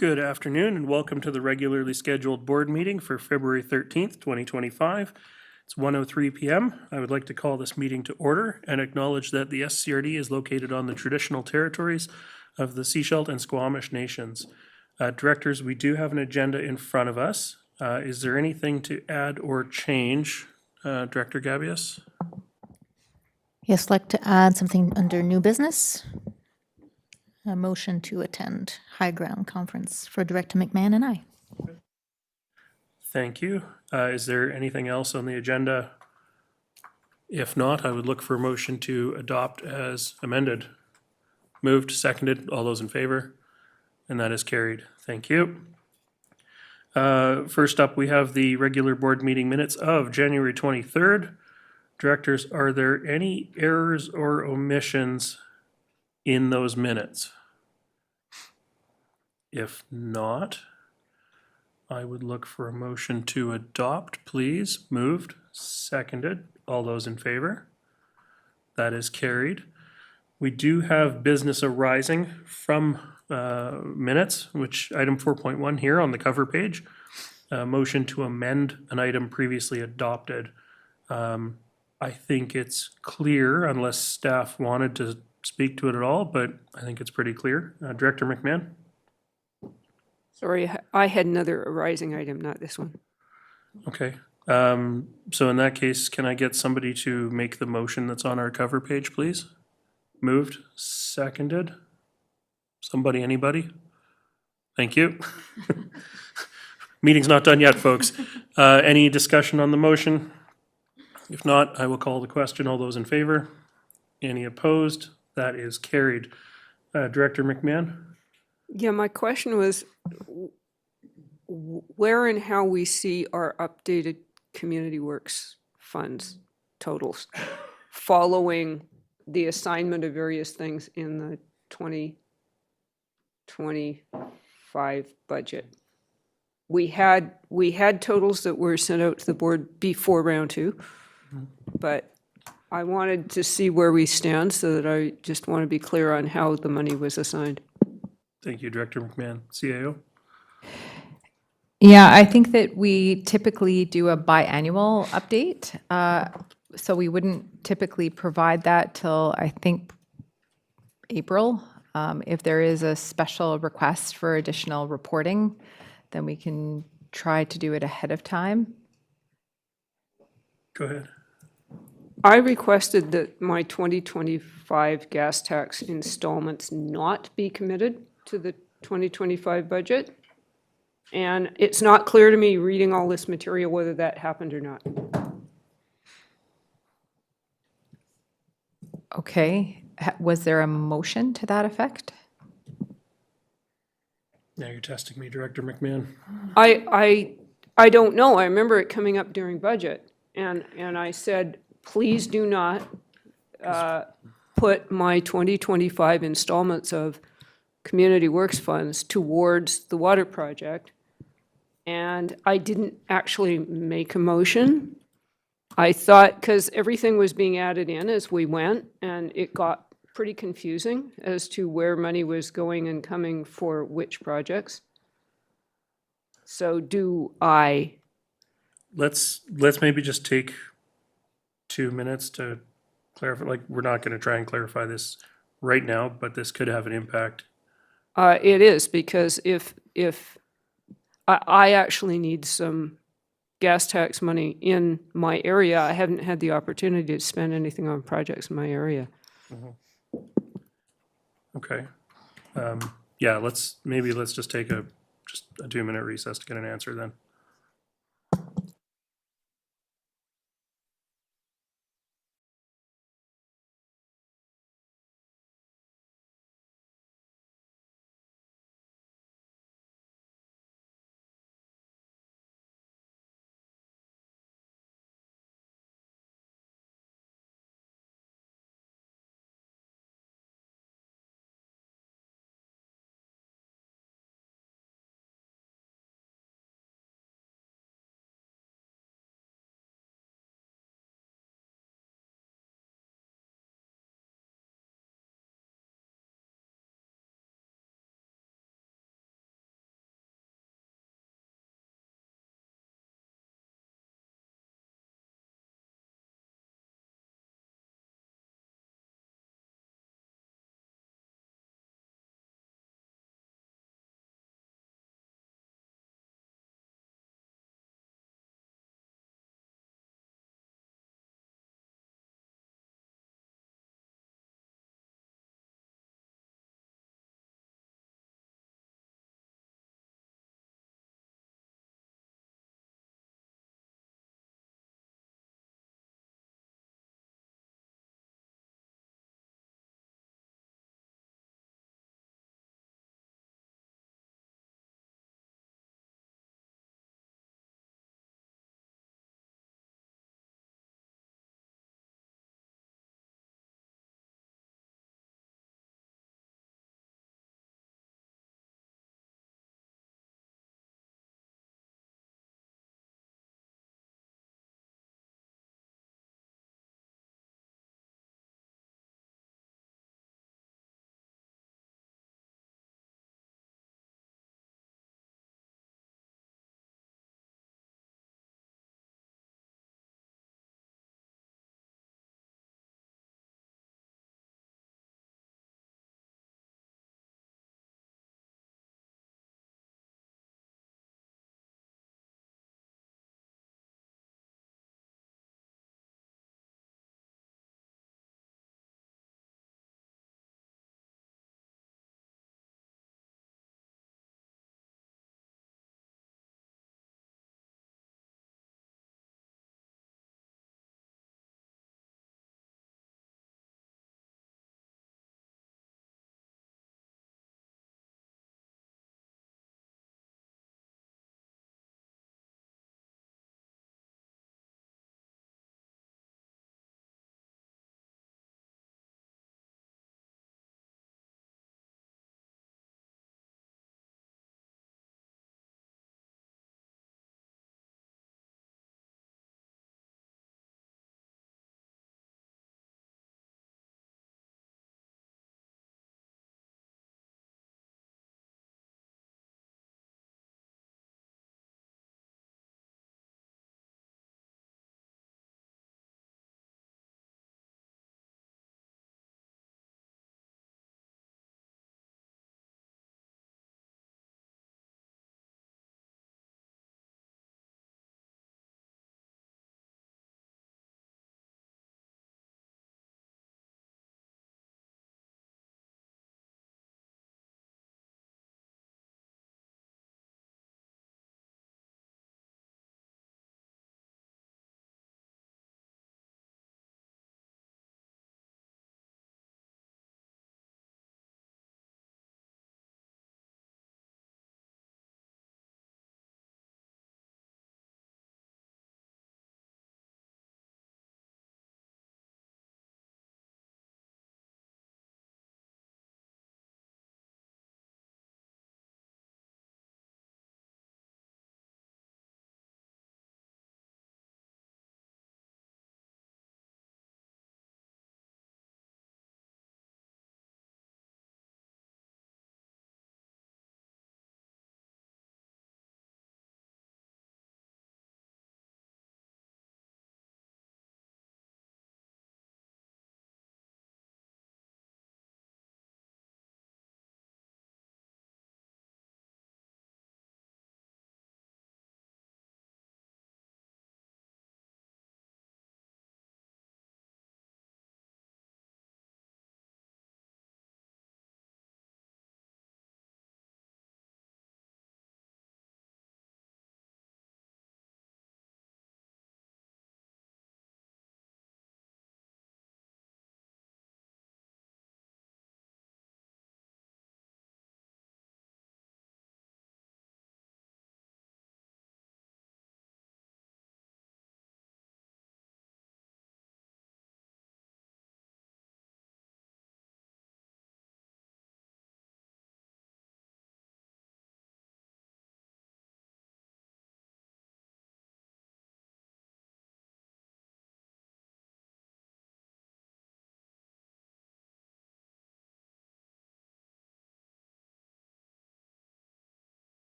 Good afternoon and welcome to the regularly scheduled board meeting for February 13th, 2025. It's 1:03 p.m. I would like to call this meeting to order and acknowledge that the SCRD is located on the traditional territories of the Sechelt and Squamish nations. Directors, we do have an agenda in front of us. Is there anything to add or change? Director Gabius? Yes, I'd like to add something under new business. A motion to attend High Ground Conference for Director McMahon and I. Thank you. Is there anything else on the agenda? If not, I would look for a motion to adopt as amended. Moved, seconded, all those in favor? And that is carried. Thank you. First up, we have the regular board meeting minutes of January 23rd. Directors, are there any errors or omissions in those minutes? If not, I would look for a motion to adopt, please. Moved, seconded, all those in favor? That is carried. We do have business arising from minutes, which item 4.1 here on the cover page. Motion to amend an item previously adopted. I think it's clear, unless staff wanted to speak to it at all, but I think it's pretty clear. Director McMahon? Sorry, I had another arising item, not this one. Okay. So in that case, can I get somebody to make the motion that's on our cover page, please? Moved, seconded. Somebody, anybody? Thank you. Meeting's not done yet, folks. Any discussion on the motion? If not, I will call the question. All those in favor? Any opposed? That is carried. Director McMahon? Yeah, my question was where and how we see our updated Community Works funds totals following the assignment of various things in the 2025 budget. We had totals that were sent out to the board before round two, but I wanted to see where we stand, so that I just want to be clear on how the money was assigned. Thank you, Director McMahon. CAO? Yeah, I think that we typically do a biannual update. So we wouldn't typically provide that till, I think, April. If there is a special request for additional reporting, then we can try to do it ahead of time. Go ahead. I requested that my 2025 gas tax installments not be committed to the 2025 budget. And it's not clear to me, reading all this material, whether that happened or not. Okay. Was there a motion to that effect? Now you're testing me, Director McMahon. I don't know. I remember it coming up during budget, and I said, please do not put my 2025 installments of Community Works funds towards the water project. And I didn't actually make a motion. I thought, because everything was being added in as we went, and it got pretty confusing as to where money was going and coming for which projects. So do I? Let's maybe just take 2 minutes to clarify. Like, we're not going to try and clarify this right now, but this could have an impact. It is, because if I actually need some gas tax money in my area, I haven't had the opportunity to spend anything on projects in my area. Okay. Yeah, let's just take a 2-minute recess to get an answer then.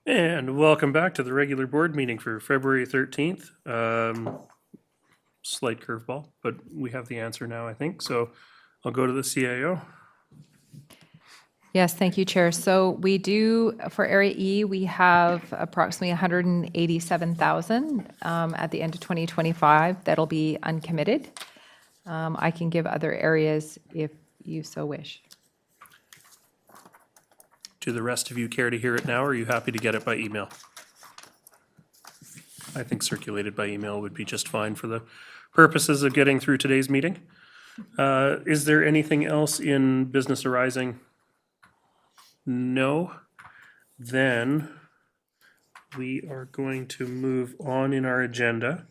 And welcome back to the regular board meeting for February 13th. Slight curveball, but we have the answer now, I think. So I'll go to the CIO. Yes, thank you, Chair. So we do, for Area E, we have approximately 187,000 at the end of 2025 that'll be uncommitted. I can give other areas if you so wish. Do the rest of you care to hear it now, or are you happy to get it by email? I think circulated by email would be just fine for the purposes of getting through today's meeting. Is there anything else in business arising? No. Then we are going to move on in our agenda.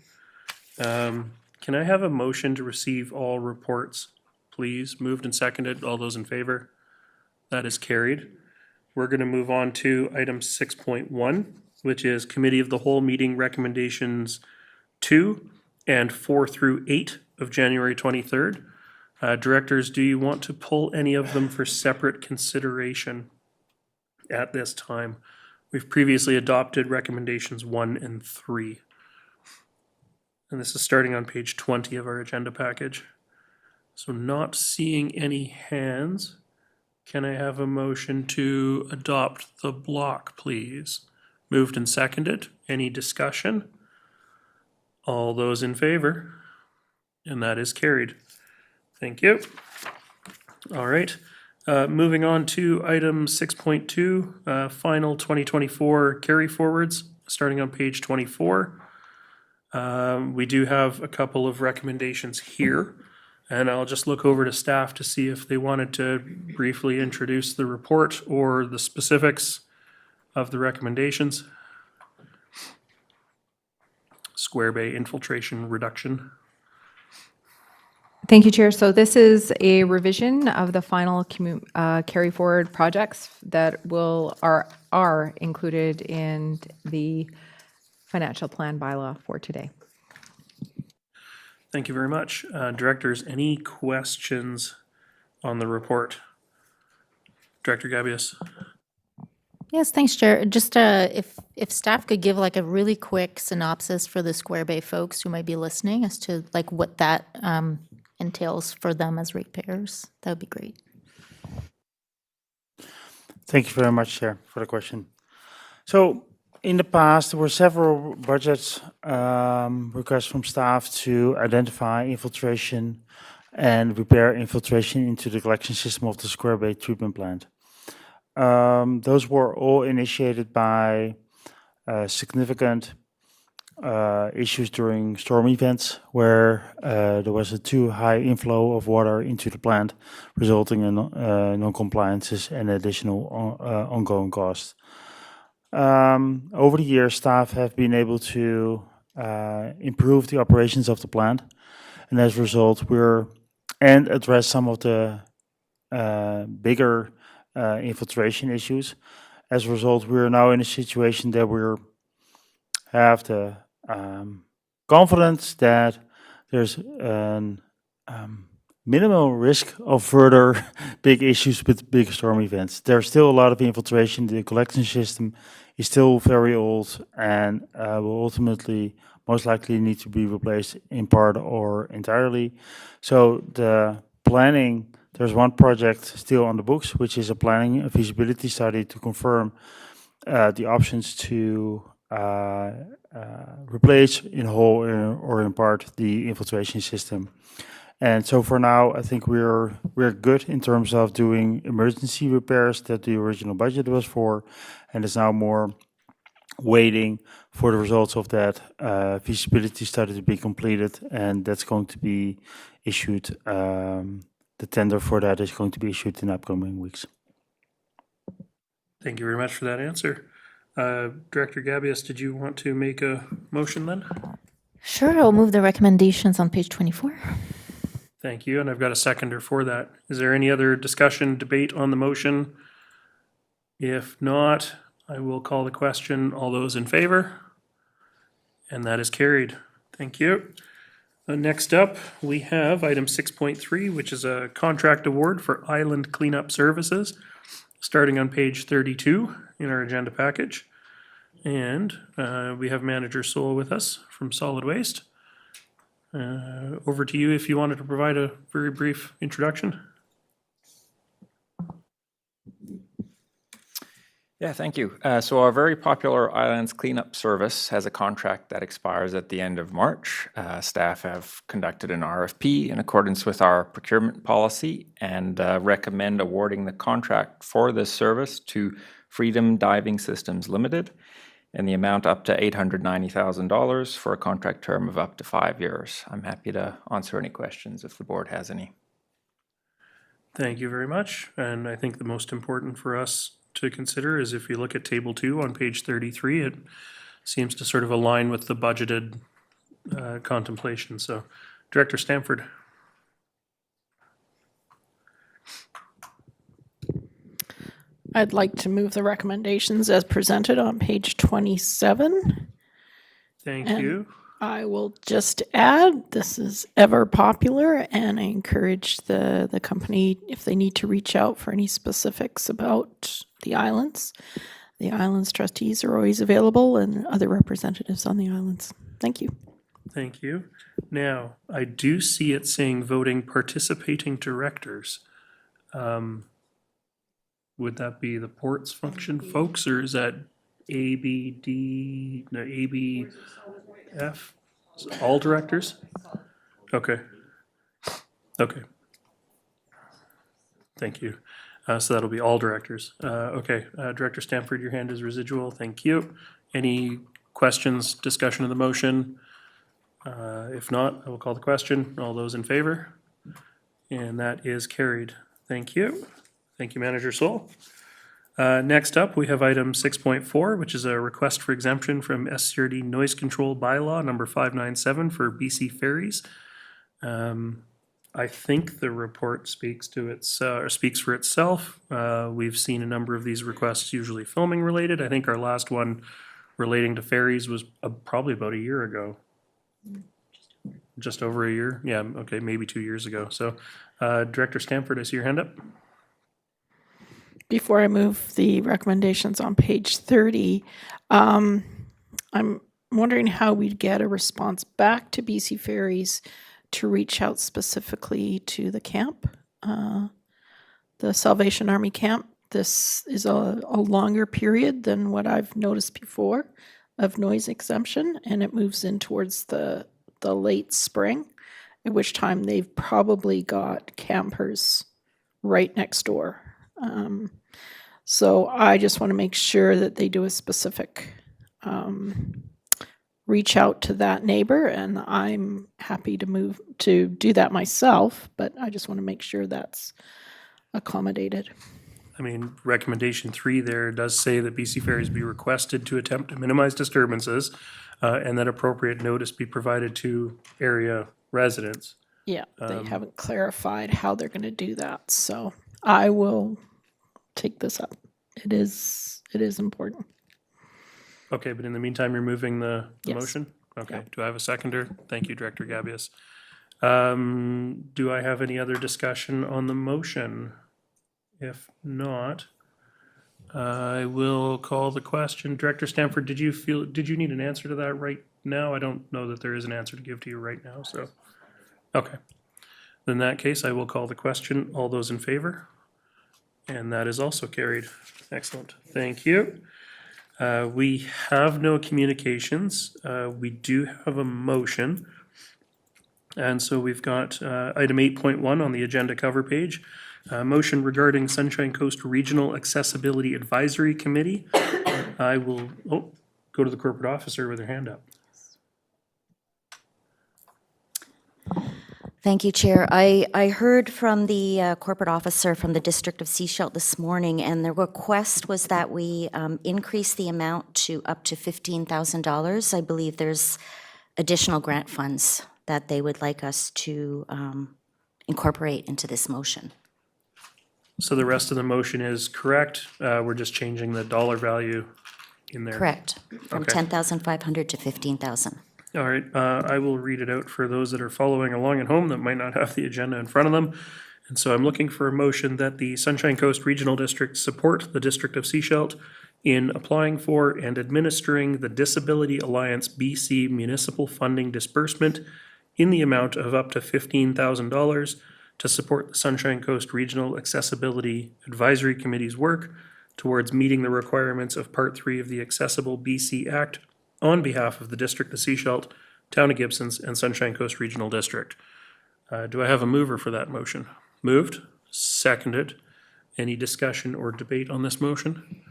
Can I have a motion to receive all reports, please? Moved and seconded. All those in favor? That is carried. We're going to move on to item 6.1, which is Committee of the Whole Meeting Recommendations 2 and 4 through 8 of January 23rd. Directors, do you want to pull any of them for separate consideration at this time? We've previously adopted recommendations 1 and 3. And this is starting on page 20 of our agenda package. So not seeing any hands. Can I have a motion to adopt the block, please? Moved and seconded. Any discussion? All those in favor? And that is carried. Thank you. All right. Moving on to item 6.2, final 2024 carry forwards, starting on page 24. We do have a couple of recommendations here, and I'll just look over to staff to see if they wanted to briefly introduce the report or the specifics of the recommendations. Square Bay infiltration reduction. Thank you, Chair. So this is a revision of the final carry forward projects that are included in the financial plan bylaw for today. Thank you very much. Directors, any questions on the report? Director Gabius. Yes, thanks, Chair. Just if staff could give like a really quick synopsis for the Square Bay folks who might be listening as to like what that entails for them as ratepayers, that would be great. Thank you very much, Chair, for the question. So in the past, there were several budget requests from staff to identify infiltration and repair infiltration into the collection system of the Square Bay treatment plant. Those were all initiated by significant issues during storm events where there was a too high inflow of water into the plant, resulting in non-compliances and additional ongoing costs. Over the years, staff have been able to improve the operations of the plant, and as a result, and address some of the bigger infiltration issues. As a result, we're now in a situation that we have the confidence that there's a minimal risk of further big issues with big storm events. There's still a lot of infiltration. The collection system is still very old and will ultimately most likely need to be replaced in part or entirely. So the planning, there's one project still on the books, which is a feasibility study to confirm the options to replace in whole or in part the infiltration system. And so for now, I think we're good in terms of doing emergency repairs that the original budget was for, and it's now more waiting for the results of that feasibility study to be completed, and that's going to be issued. The tender for that is going to be issued in upcoming weeks. Thank you very much for that answer. Director Gabius, did you want to make a motion then? Sure, I'll move the recommendations on page 24. Thank you, and I've got a seconder for that. Is there any other discussion, debate on the motion? If not, I will call the question. All those in favor? And that is carried. Thank you. Next up, we have item 6.3, which is a contract award for island cleanup services, starting on page 32 in our agenda package. And we have Manager Sewell with us from Solid Waste. Over to you if you wanted to provide a very brief introduction. Yeah, thank you. So our very popular Islands Cleanup Service has a contract that expires at the end of March. Staff have conducted an RFP in accordance with our procurement policy and recommend awarding the contract for this service to Freedom Diving Systems Limited in the amount up to $890,000 for a contract term of up to 5 years. I'm happy to answer any questions if the board has any. Thank you very much. And I think the most important for us to consider is if you look at Table 2 on page 33, it seems to sort of align with the budgeted contemplation. So, Director Stanford. I'd like to move the recommendations as presented on page 27. Thank And you. I will just add, this is ever popular, and I encourage the company, if they need to reach out for any specifics about the islands trustees are always available, and other representatives on the islands. Thank you. Thank you. Now, I do see it saying voting participating directors. Would that be the ports function folks, or is that ABD, no, ABF? All directors? Okay. Okay. Thank you. So that'll be all directors. Okay, Director Stanford, your hand is residual. Thank you. Any questions, discussion of the motion? If not, I will call the question. All those in favor? And that is carried. Thank you. Thank you, Manager Sewell. Next up, we have item 6.4, which is a request for exemption from SCRD noise control bylaw number 597 for BC ferries. I think the report speaks for itself. We've seen a number of these requests, usually filming related. I think our last one relating to ferries was probably about a year ago. Just over a year? Yeah, okay, maybe 2 years ago. So, Director Stanford, I see your hand up. Before I move the recommendations on page 30, I'm wondering how we'd get a response back to BC Ferries to reach out specifically to the camp, the Salvation Army camp. This is a longer period than what I've noticed before of noise exemption, and it moves in towards the late spring, at which time they've probably got campers right next door. So I just want to make sure that they do a specific reach out to that neighbor, and I'm happy to do that myself, but I just want to make sure that's accommodated. I mean, recommendation 3 there does say that BC Ferries be requested to attempt to minimize disturbances and that appropriate notice be provided to area residents. Yeah, they haven't clarified how they're going to do that, so I will take this up. It is important. Okay, but in the meantime, you're moving the Yes. motion? Okay, Yeah. do I have a seconder? Thank you, Director Gabius. Do I have any other discussion on the motion? If not, I will call the question. Director Stanford, did you need an answer to that right now? I don't know that there is an answer to give to you right now, so. Okay. In that case, I will call the question. All those in favor? And that is also carried. Excellent. Thank you. We have no communications. We do have a motion. And so we've got item 8.1 on the agenda cover page. Motion regarding Sunshine Coast Regional Accessibility Advisory Committee. I will go to the corporate officer with her hand up. Thank you, Chair. I heard from the corporate officer from the District of Sechelt this morning, and the request was that we increase the amount to up to $15,000. I believe there's additional grant funds that they would like us to incorporate into this motion. So the rest of the motion is correct. We're just changing the dollar value in there. Correct. From Okay. 10,500 to 15,000. All right, I will read it out for those that are following along at home that might not have the agenda in front of them. And so I'm looking for a motion that the Sunshine Coast Regional District support the District of Sechelt in applying for and administering the Disability Alliance BC municipal funding disbursement in the amount of up to $15,000 to support the Sunshine Coast Regional Accessibility Advisory Committee's work towards meeting the requirements of Part 3 of the Accessible BC Act on behalf of the District of Sechelt, Town of Gibsons, and Sunshine Coast Regional District. Do I have a mover for that motion? Moved, seconded. Any discussion or debate on this motion?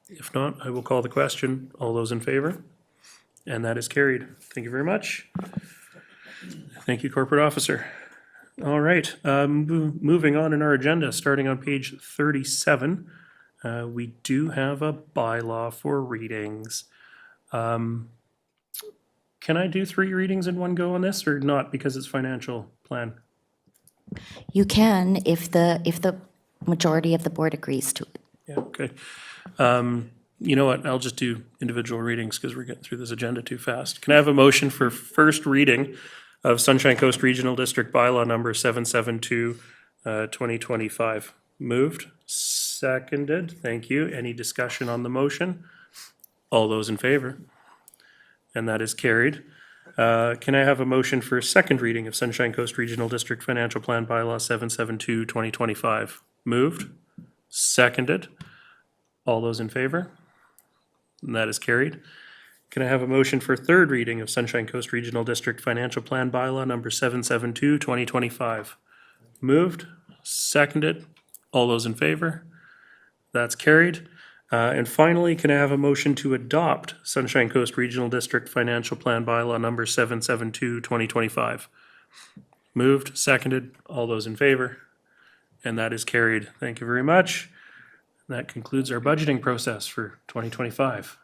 If not, I will call the question. All those in favor? And that is carried. Thank you very much. Thank you, Corporate Officer. All right, moving on in our agenda, starting on page 37, we do have a bylaw for readings. Can I do 3 readings in one go on this, or not because it's financial plan? You can if the majority of the board agrees to it. Yeah, okay. You know what, I'll just do individual readings because we're getting through this agenda too fast. Can I have a motion for first reading of Sunshine Coast Regional District Bylaw number 772, 2025? Moved, seconded, thank you. Any discussion on the motion? All those in favor? And that is carried. Can I have a motion for second reading of Sunshine Coast Regional District Financial Plan Bylaw 772, 2025? Moved, seconded. All those in favor? And that is carried. Can I have a motion for third reading of Sunshine Coast Regional District Financial Plan Bylaw number 772, 2025? Moved, seconded. All those in favor? That's carried. And finally, can I have a motion to adopt Sunshine Coast Regional District Financial Plan Bylaw number 772, 2025? Moved, seconded. All those in favor? And that is carried. Thank you very much. That concludes our budgeting process for 2025.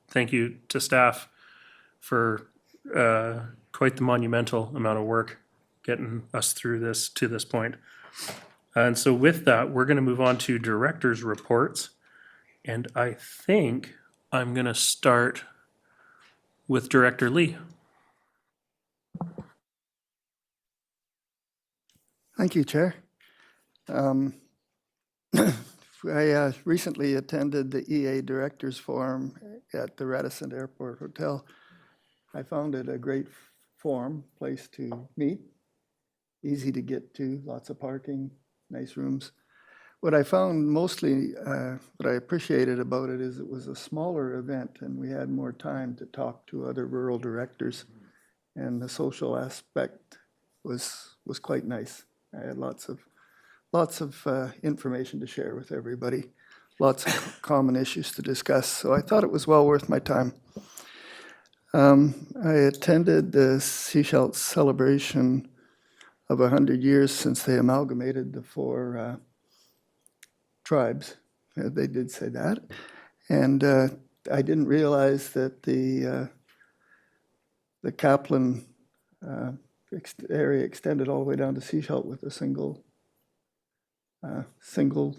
Thank you to staff for quite the monumental amount of work getting us through this to this point. And so with that, we're going to move on to director's reports. And I think I'm going to start with Director Lee. Thank you, Chair. I recently attended the EA Directors Forum at the Radisson Airport Hotel. I found it a great forum, place to meet, easy to get to, lots of parking, nice rooms. What I found mostly, what I appreciated about it is it was a smaller event and we had more time to talk to other rural directors, and the social aspect was quite nice. I had lots of information to share with everybody, lots of common issues to discuss. So I thought it was well worth my time. I attended the Sechelt celebration of 100 years since they amalgamated the 4 tribes. They did say that. And I didn't realize that the Kaplan area extended all the way down to Sechelt with a single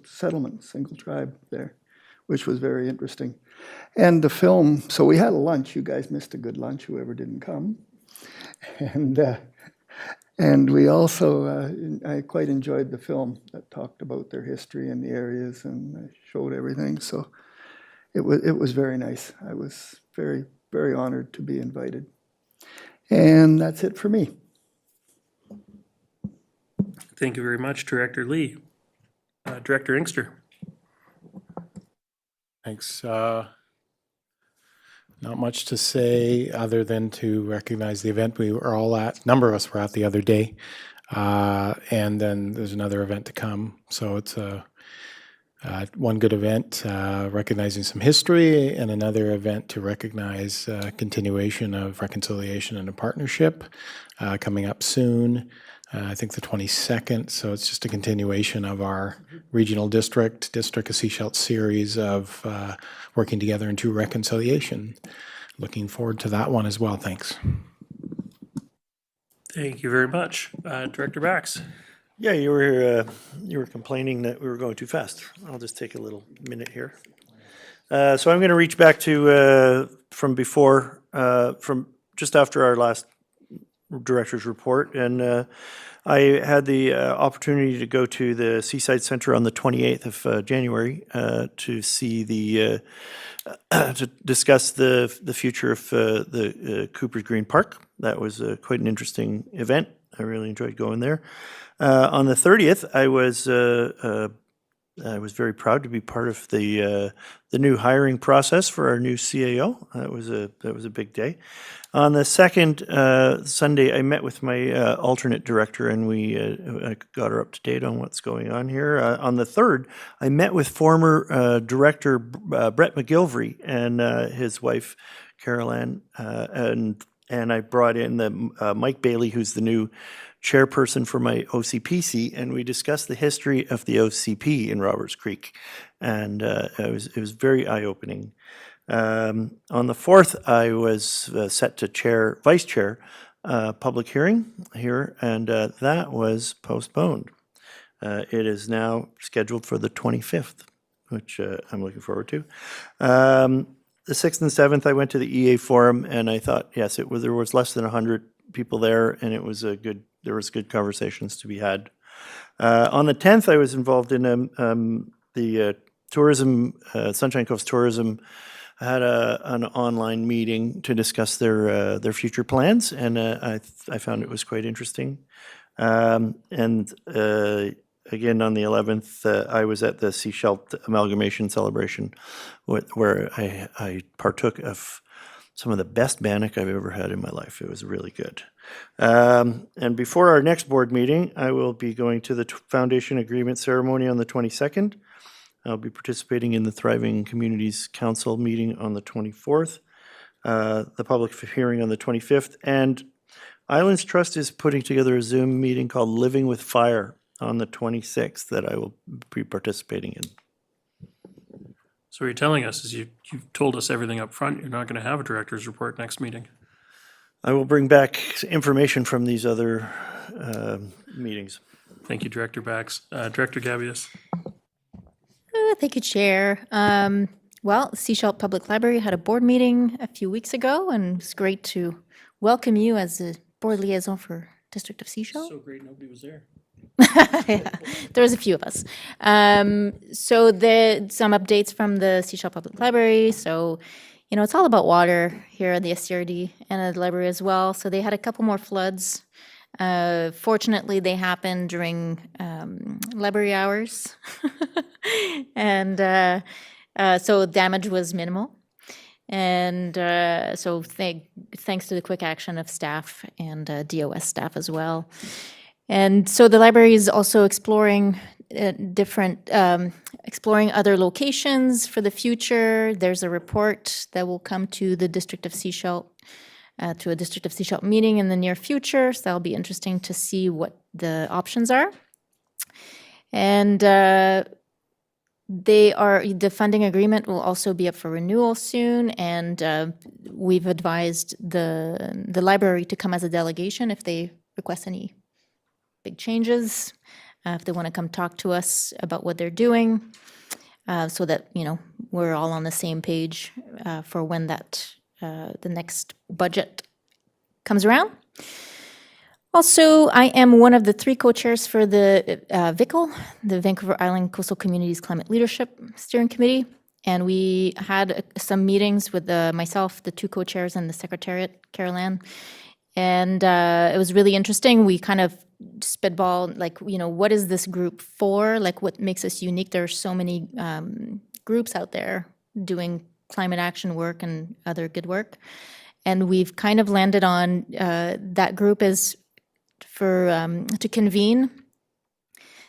settlement, single tribe there, which was very interesting. And the film, so we had a lunch. You guys missed a good lunch, whoever didn't come. And we also, I quite enjoyed the film that talked about their history and the areas and showed everything. So it was very nice. I was very, very honored to be invited. And that's it for me. Thank you very much, Director Lee. Director Inkster. Thanks. Not much to say other than to recognize the event we were all at. A number of us were at the other day. And then there's another event to come. So it's one good event recognizing some history, and another event to recognize continuation of reconciliation and a partnership coming up soon. I think the 22nd, so it's just a continuation of our regional District of Sechelt series of working together into reconciliation. Looking forward to that one as well, thanks. Thank you very much. Director Bax. Yeah, you were complaining that we were going too fast. I'll just take a little minute here. So I'm going to reach back to from before, from just after our last director's report. And I had the opportunity to go to the Seaside Center on the 28th of January to see the to discuss the future of the Cooper's Green Park. That was quite an interesting event. I really enjoyed going there. On the 30th, I was very proud to be part of the new hiring process for our new CAO. That was a big day. On the second Sunday, I met with my alternate director, and I got her up to date on what's going on here. On the third, I met with former director Brett McGilvery and his wife Carol Ann, and I brought in the Mike Bailey, who's the new chairperson for my OCPC, and we discussed the history of the OCP in Roberts Creek, and it was very eye-opening. On the 4th, I was set to vice chair public hearing here, and that was postponed. It is now scheduled for the 25th, which I'm looking forward to. The 6th and 7th, I went to the EA forum, and I thought, yes, there was less than 100 people there, and there was good conversations to be had. On the 10th, I was involved in the tourism, Sunshine Coast Tourism had an online meeting to discuss their future plans, and I found it was quite interesting. And again, on the 11th, I was at the Seashelt Amalgamation Celebration, where I partook of some of the best bannock I've ever had in my life. It was really good. And before our next board meeting, I will be going to the foundation agreement ceremony on the 22nd. I'll be participating in the Thriving Communities Council meeting on the 24th, the public hearing on the 25th, and Islands Trust is putting together a Zoom meeting called Living with Fire on the 26th that I will be participating in. So what you're telling us is you've told us everything up front. You're not going to have a director's report next meeting. I will bring back information from these other meetings. Thank you, Director Bax. Director Gabius. Thank you, Chair. Well, Seashell Public Library had a board meeting a few weeks ago, and it's great to welcome you as the board liaison for District of Seashell. So great nobody was there. Yeah, there was a few of us. So some updates from the Seashell Public Library. So, it's all about water here at the SCRD and at the library as well. So they had a couple more floods. Fortunately, they happened during library hours. And so damage was minimal. And so thanks to the quick action of staff and DOS staff as well. And so the library is also exploring exploring other locations for the future. There's a report that will come to the District of Seashell, to a District of Seashell meeting in the near future. So that'll be interesting to see what the options are. And the funding agreement will also be up for renewal soon, and we've advised the library to come as a delegation if they request any big changes, if they want to come talk to us about what they're doing, so that we're all on the same page for when the next budget comes around. Also, I am one of the 3 co-chairs for the VICL, the Vancouver Island Coastal Communities Climate Leadership Steering Committee, and we had some meetings with myself, the 2 co-chairs, and the secretariat, Carol Ann, and it was really interesting. We kind of spitballed, what is this group for? What makes us unique? There are so many groups out there doing climate action work and other good work, and we've kind of landed on that group is to convene.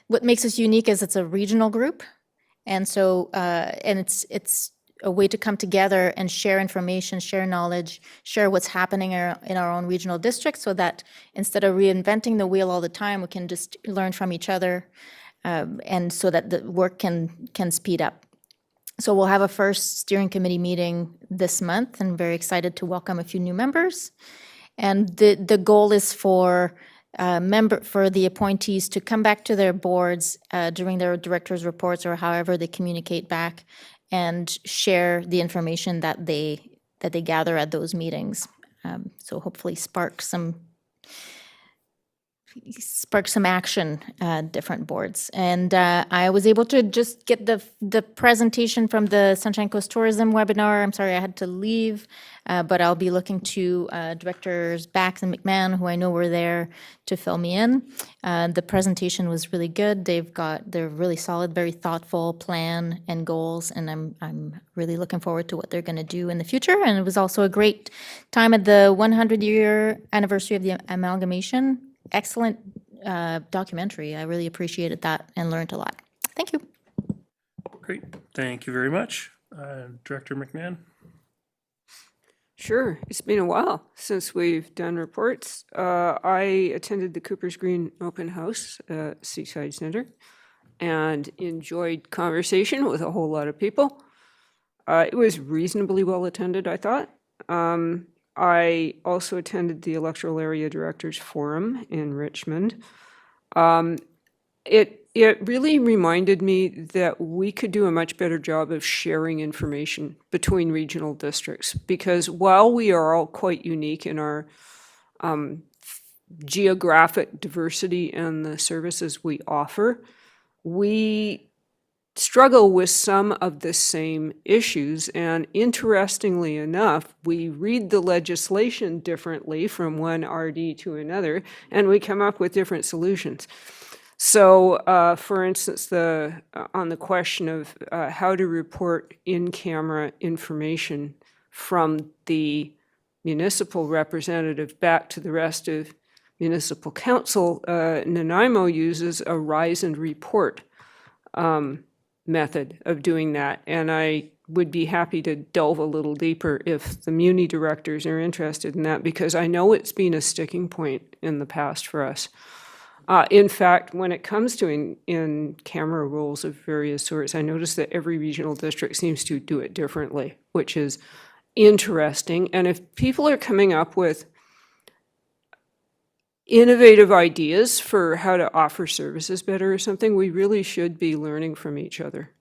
What makes us unique is it's a regional group, and so and it's a way to come together and share information, share knowledge, share what's happening in our own regional district, so that instead of reinventing the wheel all the time, we can just learn from each other, and so that the work can speed up. So we'll have a first steering committee meeting this month, and very excited to welcome a few new members. And the goal is for the appointees to come back to their boards during their director's reports or however they communicate back, and share the information that they gather at those meetings. So hopefully spark some spark some action at different boards. And I was able to just get the presentation from the Sunshine Coast Tourism webinar. I'm sorry I had to leave, but I'll be looking to Directors Bax and McMahon, who I know were there, to fill me in. The presentation was really good. They're really solid, very thoughtful plan and goals, and I'm really looking forward to what they're going to do in the future. And it was also a great time at the 100-year anniversary of the amalgamation. Excellent documentary. I really appreciated that and learned a lot. Thank you. Great, thank you very much. Director McMahon? Sure, it's been a while since we've done reports. I attended the Cooper's Green Open House at Seaside Center and enjoyed conversation with a whole lot of people. It was reasonably well attended, I thought. I also attended the Electoral Area Directors Forum in Richmond. It really reminded me that we could do a much better job of sharing information between regional districts, because while we are all quite unique in our geographic diversity and the services we offer, we struggle with some of the same issues. And interestingly enough, we read the legislation differently from one RD to another, and we come up with different solutions. So, for instance, on the question of how to report in-camera information from the municipal representative back to the rest of municipal council, Nanaimo uses a rise and report method of doing that. And I would be happy to delve a little deeper if the Muni directors are interested in that, because I know it's been a sticking point in the past for us. In fact, when it comes to in-camera rules of various sorts, I notice that every regional district seems to do it differently, which is interesting. And if people are coming up with innovative ideas for how to offer services better or something, we really should be learning from each other.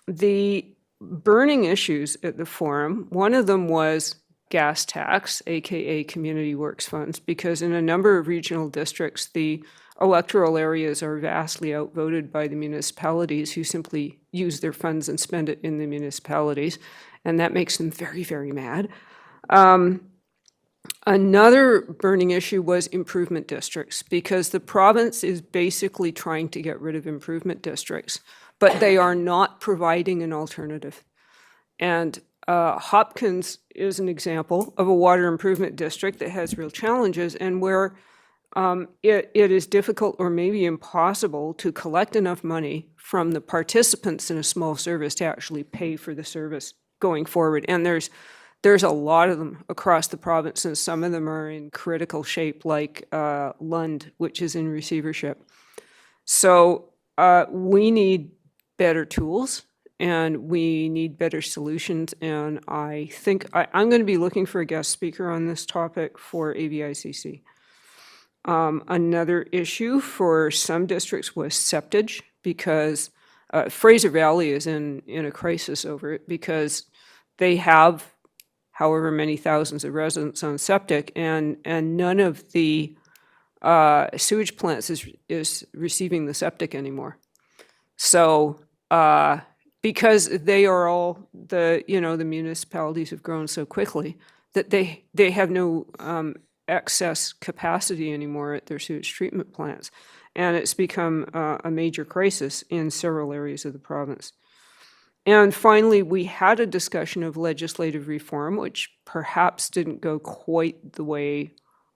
The burning issues at the forum, one of them was gas tax, aka community works funds, because in a number of regional districts, the electoral areas are vastly outvoted by the municipalities, who simply use their funds and spend it in the municipalities, and that makes them very, very mad. Another burning issue was improvement districts, because the province is basically trying to get rid of improvement districts, but they are not providing an alternative. And Hopkins is an example of a water improvement district that has real challenges, and where it is difficult or maybe impossible to collect enough money from the participants in a small service to actually pay for the service going forward. And there's a lot of them across the province, and some of them are in critical shape, like Lund, which is in receivership. So we need better tools, and we need better solutions. And I think I'm going to be looking for a guest speaker on this topic for AVICC. Another issue for some districts was septage, because Fraser Valley is in a crisis over it, because they have however many thousands of residents on septic, and none of the sewage plants is receiving the septic anymore. So because they are all the municipalities have grown so quickly that they have no excess capacity anymore at their sewage treatment plants, and it's become a major crisis in several areas of the province. And finally, we had a discussion of legislative reform, which perhaps didn't go quite the way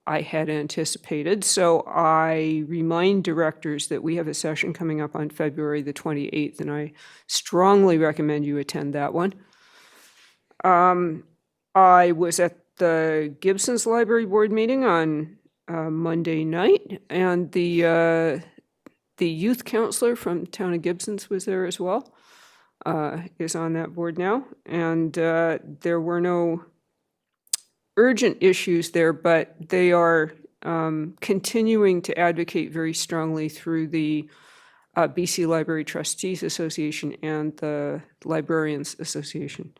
I had anticipated. So I remind directors that we have a session coming up on February the 28th, and I strongly recommend you attend that one. I was at the Gibson's Library Board meeting on Monday night, and the youth counselor from town of Gibson's was there as well. Is on that board now, and there were no urgent issues there, but they are continuing to advocate very strongly through the BC Library Trustees Association and the Librarians Association.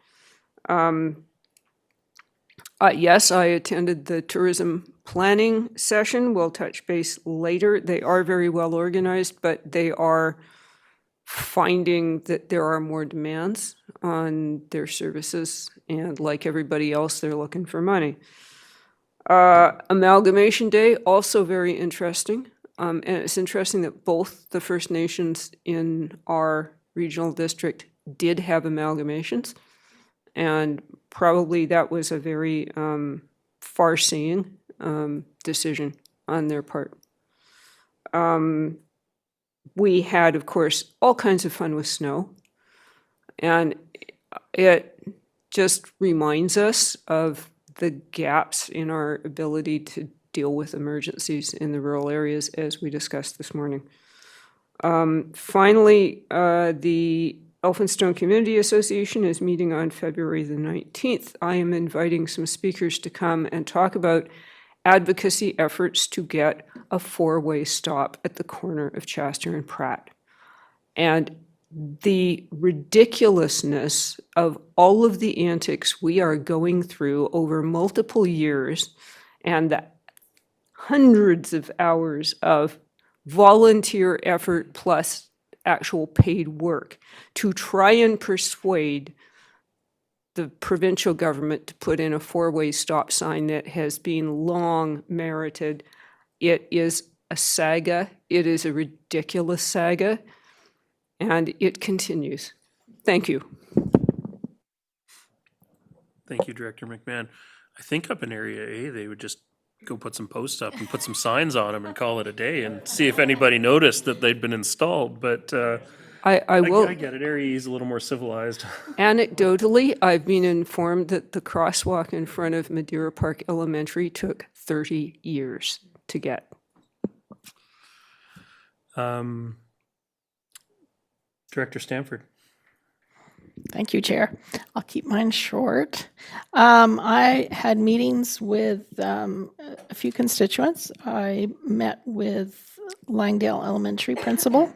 Yes, I attended the Tourism planning session. We'll touch base later. They are very well organized, but they are finding that there are more demands on their services, and like everybody else, they're looking for money. Amalgamation Day, also very interesting. And it's interesting that both the First Nations in our regional district did have amalgamations. And probably that was a very far-seeing decision on their part. We had, of course, all kinds of fun with snow. And it just reminds us of the gaps in our ability to deal with emergencies in the rural areas, as we discussed this morning. Finally, the Elphinstone Community Association is meeting on February the 19th. I am inviting some speakers to come and talk about advocacy efforts to get a four-way stop at the corner of Chester and Pratt. And the ridiculousness of all of the antics we are going through over multiple years and the hundreds of hours of volunteer effort plus actual paid work to try and persuade the provincial government to put in a four-way stop sign that has been long merited. It is a saga. It is a ridiculous saga, and it continues. Thank you. Thank you, Director McMahon. I think up in Area A, they would just go put some posts up and put some signs on them and call it a day and see if anybody noticed that they'd been installed. But I will. I get it. Area E is a little more civilized. Anecdotally, I've been informed that the crosswalk in front of Madeira Park Elementary took 30 years to get. Director Stanford. Thank you, Chair. I'll keep mine short. I had meetings with a few constituents. I met with Langdale Elementary principal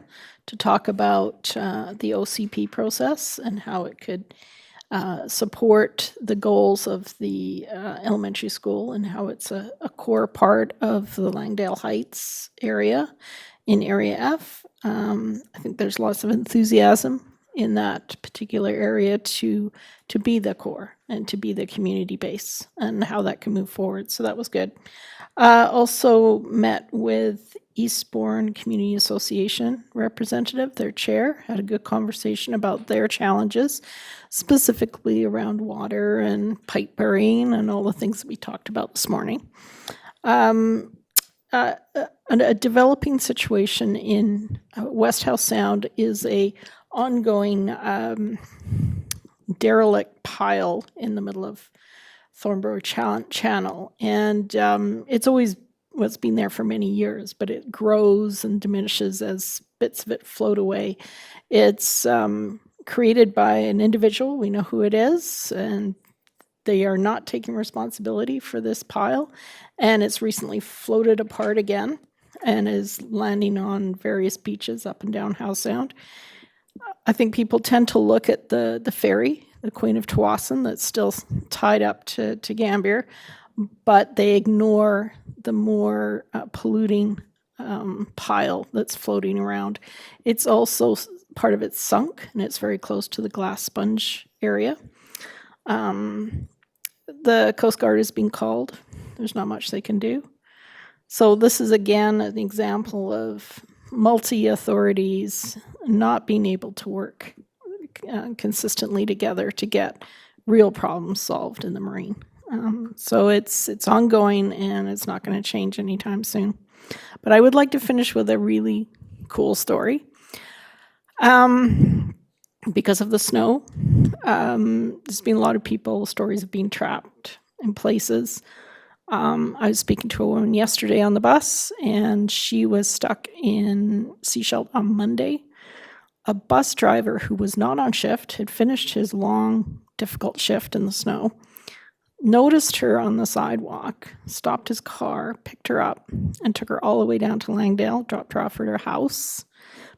to talk about the OCP process and how it could support the goals of the elementary school and how it's a core part of the Langdale Heights area in Area F. I think there's lots of enthusiasm in that particular area to be the core and to be the community base and how that can move forward. So that was good. Also met with Eastbourne Community Association representative, their chair, had a good conversation about their challenges, specifically around water and pipe burying and all the things that we talked about this morning. A developing situation in West House Sound is a ongoing derelict pile in the middle of Thornborough Channel. And it's always what's been there for many years, but it grows and diminishes as bits of it float away. It's created by an individual. We know who it is, and they are not taking responsibility for this pile. And it's recently floated apart again and is landing on various beaches up and down Howe Sound. I think people tend to look at the ferry, the Queen of Tawasin, that's still tied up to Gambier, but they ignore the more polluting pile that's floating around. It's also, part of it's sunk, and it's very close to the glass sponge area. The Coast Guard is being called. There's not much they can do. So this is, again, an example of multi-authorities not being able to work consistently together to get real problems solved in the marine. So it's ongoing, and it's not going to change anytime soon. But I would like to finish with a really cool story. Because of the snow, there's been a lot of stories of being trapped in places. I was speaking to a woman yesterday on the bus, and she was stuck in Seashell on Monday. A bus driver who was not on shift, had finished his long, difficult shift in the snow, noticed her on the sidewalk, stopped his car, picked her up, and took her all the way down to Langdale, dropped her off at her house,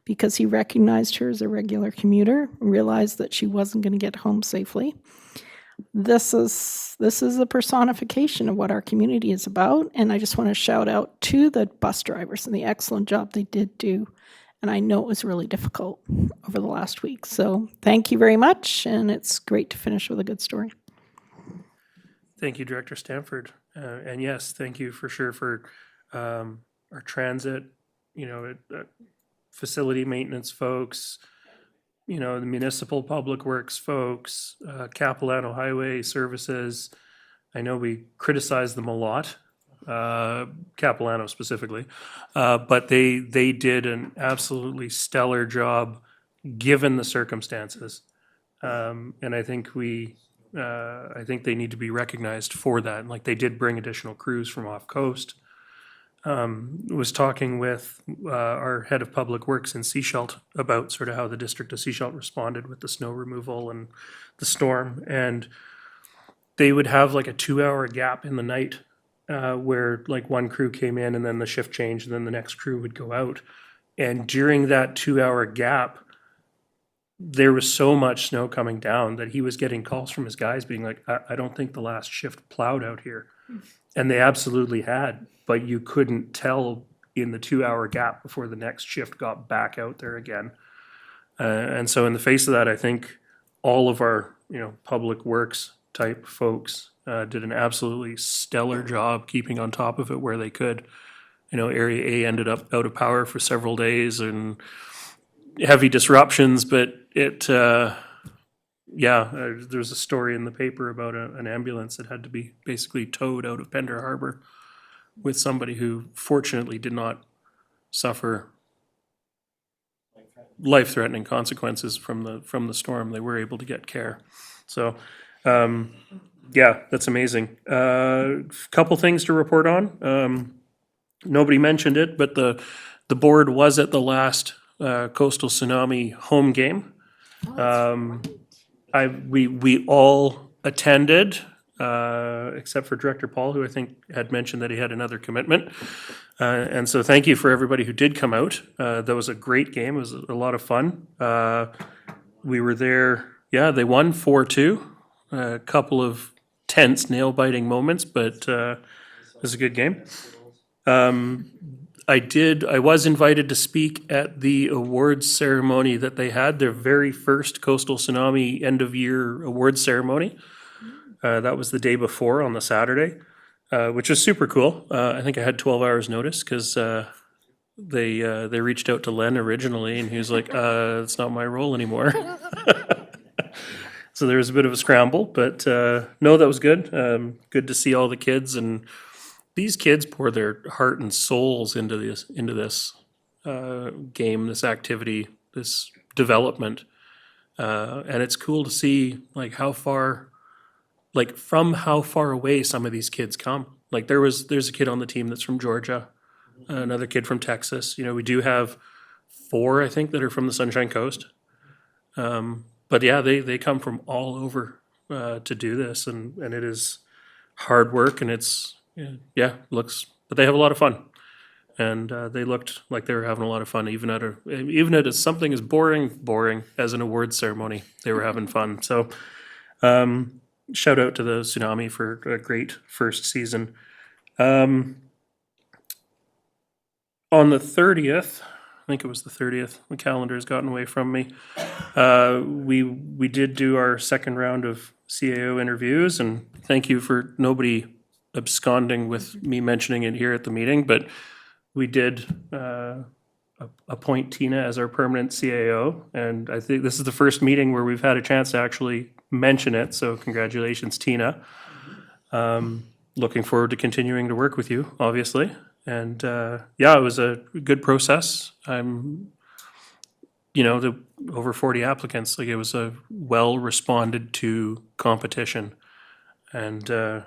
because he recognized her as a regular commuter, realized that she wasn't going to get home safely. this is a personification of what our community is about. And I just want to shout out to the bus drivers and the excellent job they did do. And I know it was really difficult over the last week. So thank you very much. And it's great to finish with a good story. Thank you, Director Stanford. And yes, thank you for sure for our transit, facility maintenance folks, the municipal public works folks, Capilano Highway Services. I know we criticize them a lot, Capilano specifically, but they did an absolutely stellar job given the circumstances. And I think they need to be recognized for that. Like they did bring additional crews from off coast. Was talking with our head of public works in Seashelt about sort of how the district of Seashelt responded with the snow removal and the storm. And they would have like a 2-hour gap in the night where like one crew came in and then the shift changed and then the next crew would go out. And during that 2-hour gap, there was so much snow coming down that he was getting calls from his guys being like, I don't think the last shift plowed out here. And they absolutely had, but you couldn't tell in the 2-hour gap before the next shift got back out there again. And so in the face of that, I think all of our, public works type folks did an absolutely stellar job keeping on top of it where they could. Area A ended up out of power for several days and heavy disruptions, but there's a story in the paper about an ambulance that had to be basically towed out of Pender Harbor with somebody who fortunately did not suffer life-threatening consequences from the storm. They were able to get care. So, that's amazing. Couple things to report on. Nobody mentioned it, but the board was at the last Coastal Tsunami home game. We all attended, except for Director Paul, who I think had mentioned that he had another commitment. And so thank you for everybody who did come out. That was a great game. It was a lot of fun. We were there. Yeah, they won 4-2. A couple of tense, nail-biting moments, but it was a good game. I was invited to speak at the awards ceremony that they had, their very first Coastal Tsunami end-of-year awards ceremony. That was the day before on the Saturday, which was super cool. I think I had 12 hours notice because they reached out to Len originally, and he was like, "It's not my role anymore." So there was a bit of a scramble, but no, that was good. Good to see all the kids, and these kids pour their heart and souls into this game, this activity, this development, and it's cool to see like how far away some of these kids come. Like there's a kid on the team that's from Georgia, another kid from Texas. We do have 4, I think, that are from the Sunshine Coast. But yeah, they come from all over to do this, and it is hard work, and it's but they have a lot of fun, and they looked like they were having a lot of fun, even at something as boring as an awards ceremony. They were having fun. So shout out to the Tsunami for a great first season. On the 30th, I think it was the 30th, the calendar has gotten away from me. We did do our second round of CAO interviews, and thank you for nobody absconding with me mentioning it here at the meeting, but we did appoint Tina as our permanent CAO, and I think this is the first meeting where we've had a chance to actually mention it, so congratulations, Tina. Looking forward to continuing to work with you, obviously. And it was a good process. Over 40 applicants, like it was a well responded to competition. And the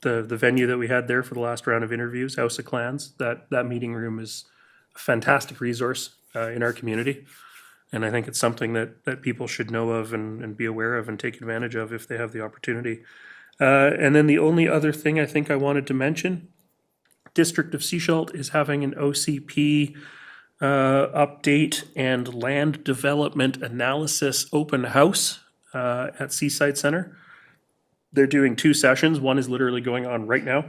venue that we had there for the last round of interviews, House of Clans, that meeting room is a fantastic resource in our community. And I think it's something that people should know of and be aware of and take advantage of if they have the opportunity. And then the only other thing I think I wanted to mention, District of Seashelt is having an OCP update and land development analysis open house at Seaside Center. they're doing 2 sessions. One is literally going on right now.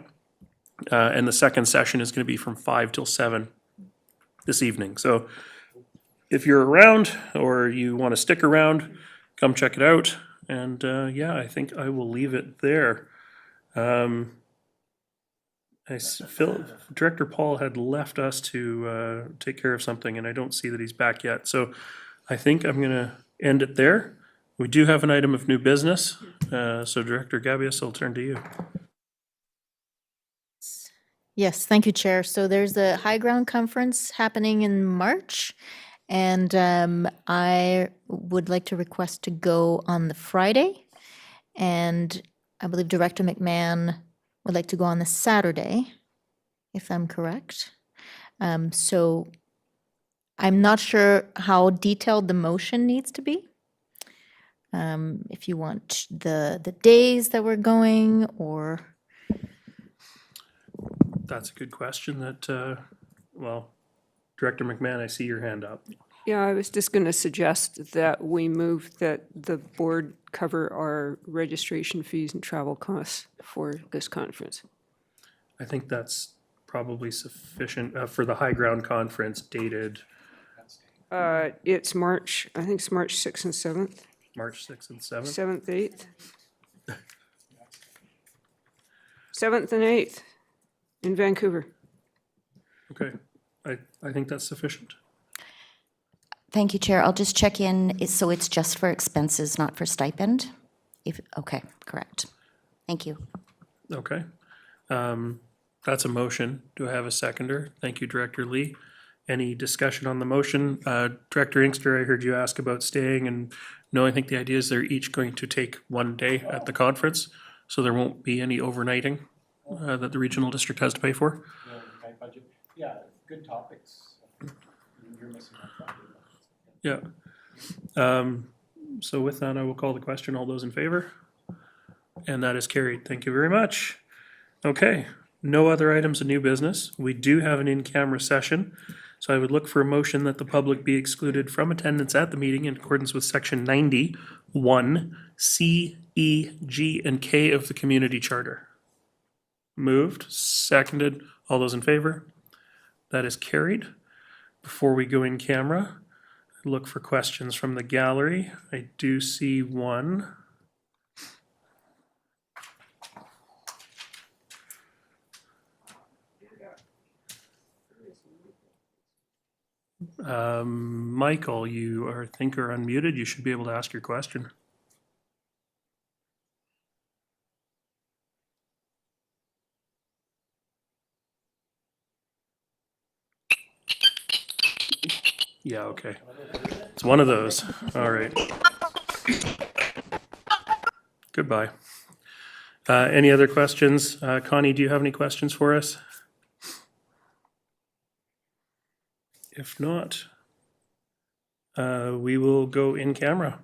And the second session is going to be from 5 till 7 this evening. So if you're around or you want to stick around, come check it out. And yeah, I think I will leave it there. Phil, Director Paul had left us to take care of something, and I don't see that he's back yet. So I think I'm going to end it there. We do have an item of new business. So Director Gabius, I'll turn to you. Yes, thank you, Chair. So there's the High Ground Conference happening in March, and I would like to request to go on the Friday, and I believe Director McMahon would like to go on the Saturday, if I'm correct. So I'm not sure how detailed the motion needs to be. If you want the days that we're going, or That's a good question that, well, Director McMahon, I see your hand up. Yeah, I was just going to suggest that we move that the board cover our registration fees and travel costs for this conference. I think that's probably sufficient for the High Ground Conference dated It's March, I think it's March 6th and 7th, March 6th and 7th. 7th, 8th. 7th and 8th in Vancouver. Okay, I think that's sufficient. Thank you, Chair. I'll just check in. So it's just for expenses, not for stipend? Okay, correct. Thank you. Okay. That's a motion. Do I have a seconder? Thank you, Director Lee. Any discussion on the motion? Director Inkster, I heard you ask about staying, and no, I think the idea is they're each going to take 1 day at the conference, so there won't be any overnighting that the regional district has to pay for. Yeah, good topics. You're missing out. Yeah. So with that, I will call the question. All those in favor? And that is carried. Thank you very much. Okay, no other items of new business. We do have an in-camera session. So I would look for a motion that the public be excluded from attendance at the meeting in accordance with section 91 C, E, G, and K of the Community Charter. Moved, seconded. All those in favor? That is carried. Before we go in camera, look for questions from the gallery. I do see one. Michael, you are, I think, are unmuted. You should be able to ask your question. Yeah, okay. It's one of those. All right. Goodbye. Any other questions? Connie, do you have any questions for us? If not, we will go in camera.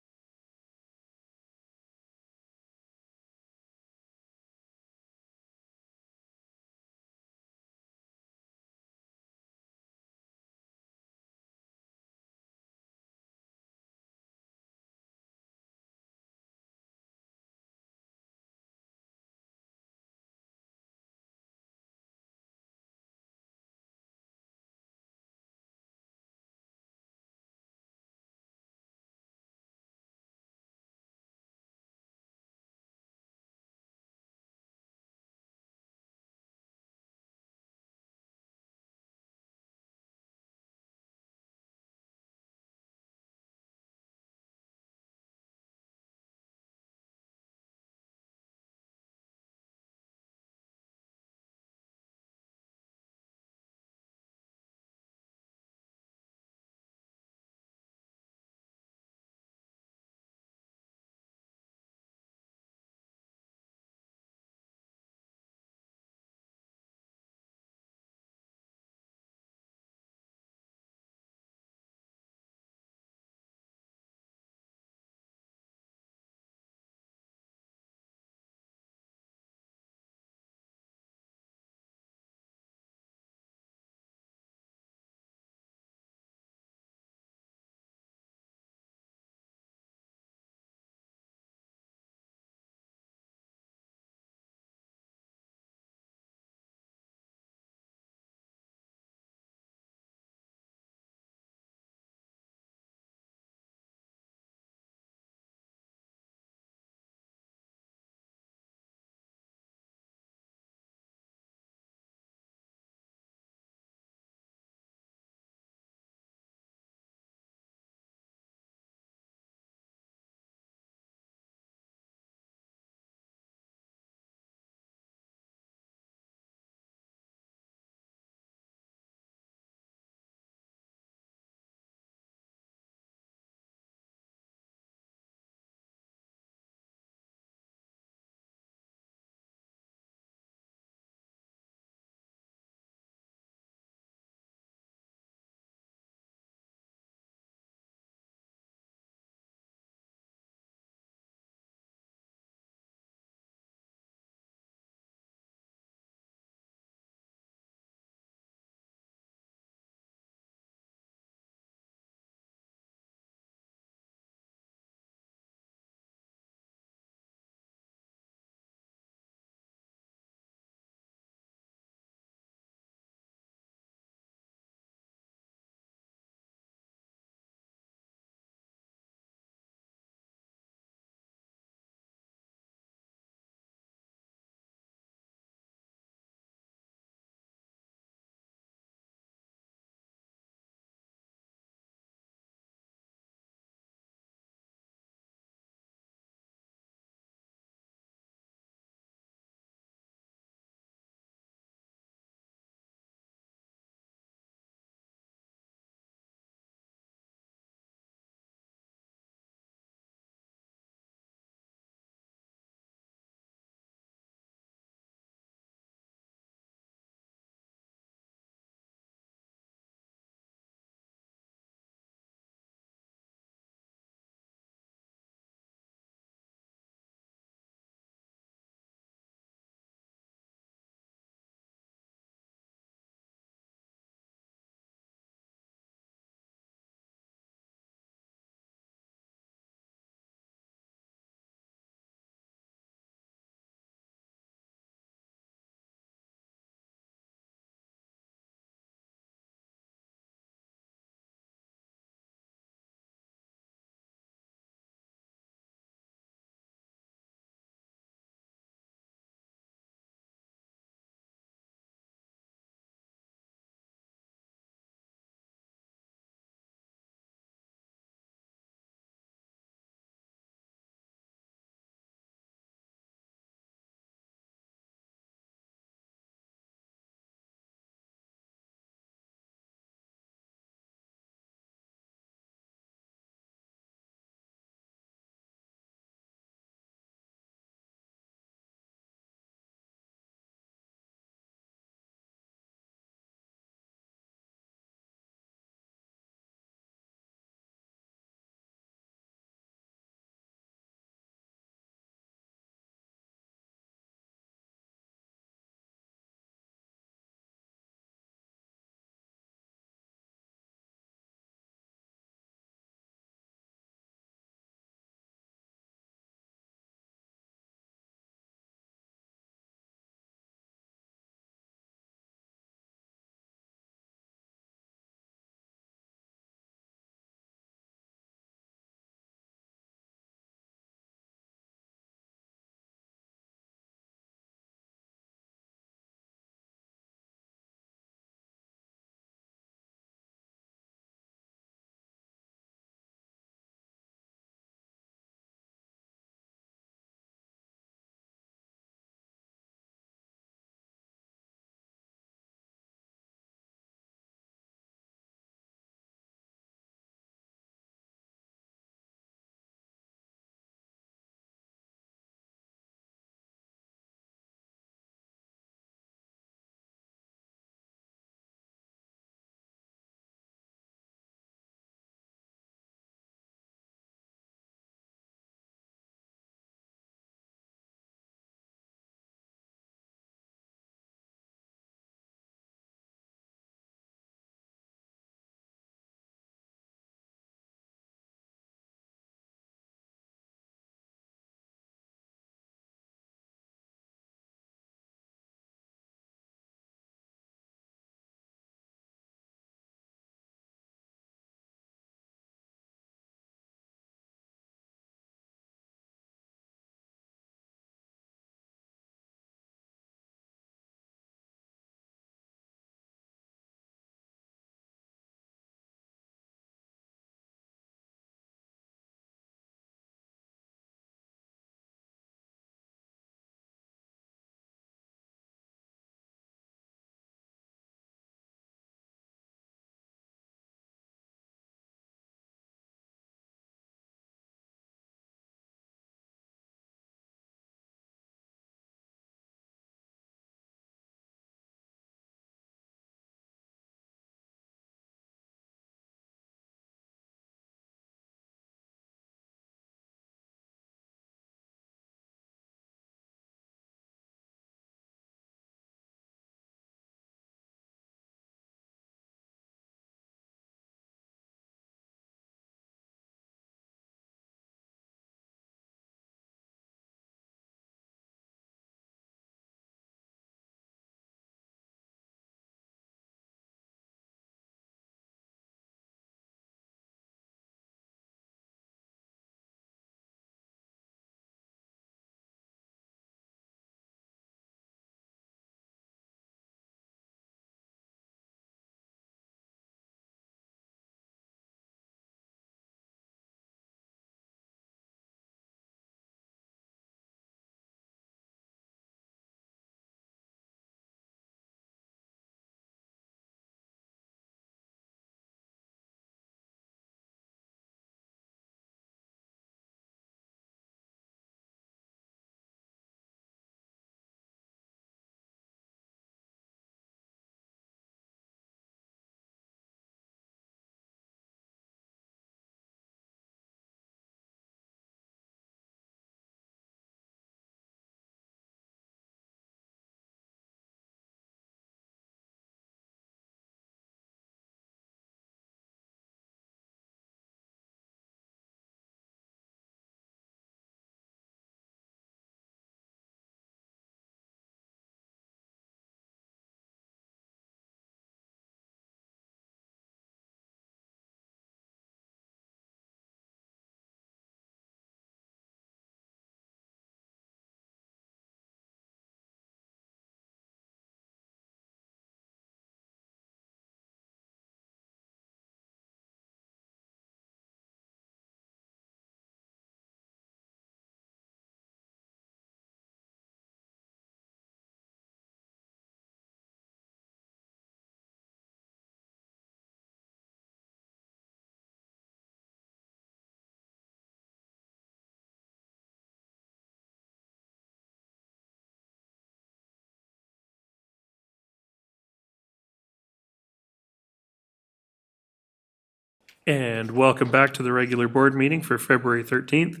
And welcome back to the regular board meeting for February 13th.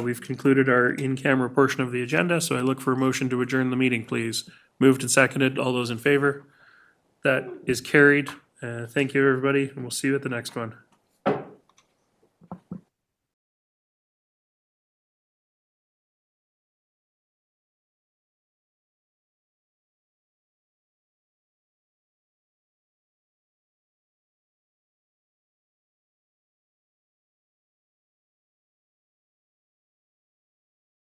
We've concluded our in-camera portion of the agenda, so I look for a motion to adjourn the meeting, please. Moved and seconded. All those in favor? That is carried. Thank you, everybody, and we'll see you at the next one.